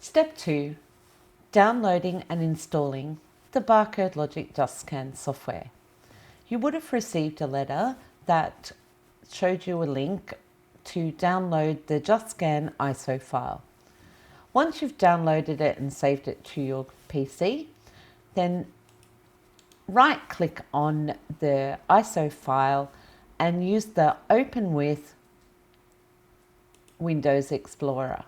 Step 2. Downloading and installing the Barcode Logic JustScan software. You would have received a letter that showed you a link to download the JustScan ISO file. Once you've downloaded it and saved it to your PC, then right-click on the ISO file and use the Open With Windows Explorer.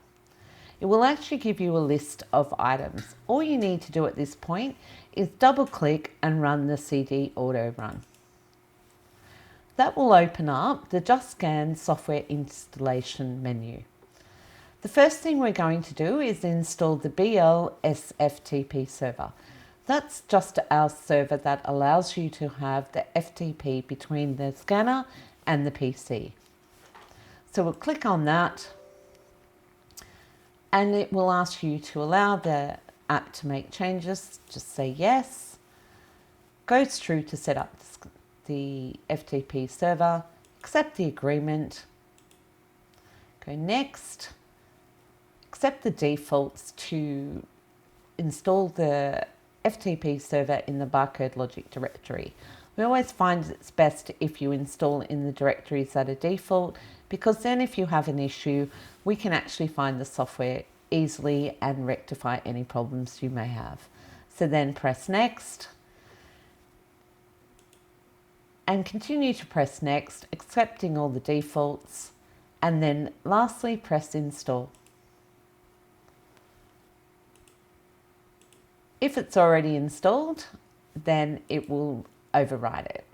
It will actually give you a list of items. All you need to do at this point is double-click and run the CD auto run. That will open up the JustScan software installation menu. The first thing we're going to do is install the BL SFTP server. That's just our server that allows you to have the FTP between the scanner and the PC. So we'll click on that and it will ask you to allow the app to make changes. Just say yes. Goes through to set up the FTP server, accept the agreement, go next, accept the defaults to install the FTP server in the Barcode Logic directory. We always find it's best if you install in the directories that are default, because then if you have an issue, we can actually find the software easily and rectify any problems you may have. So then press next and continue to press next, accepting all the defaults, and then lastly press install. If it's already installed, then it will override it.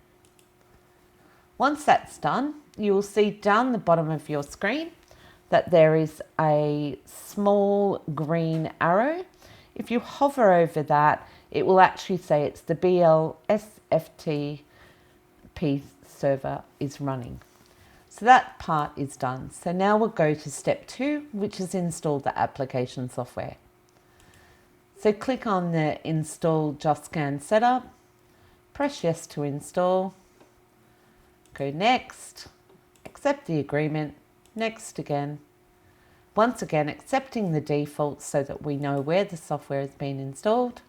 Once that's done, you will see down the bottom of your screen that there is a small green arrow. If you hover over that, it will actually say it's the BL SFTP server is running. So that part is done. So now we'll go to step 2, which is install the application software. So click on the Install JustScan Setup, press yes to install, go next, accept the agreement, next again. Once again, accepting the defaults so that we know where the software has been installed.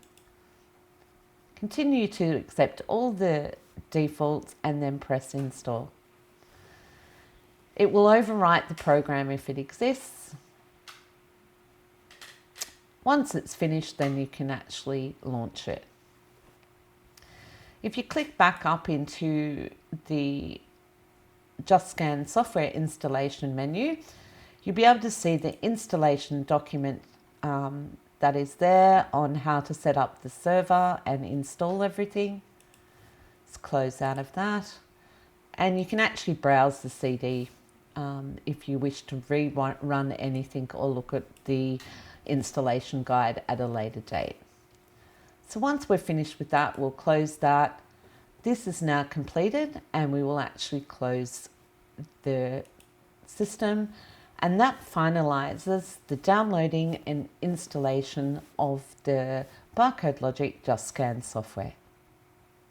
Continue to accept all the defaults and then press install. It will overwrite the program if it exists. Once it's finished, then you can actually launch it. If you click back up into the JustScan software installation menu, you'll be able to see the installation document that is there on how to set up the server and install everything. Let's close out of that. And you can actually browse the CD if you wish to rerun anything or look at the installation guide at a later date. So once we're finished with that, we'll close that. This is now completed and we will actually close the system, and that finalizes the downloading and installation of the Barcode Logic JustScan software.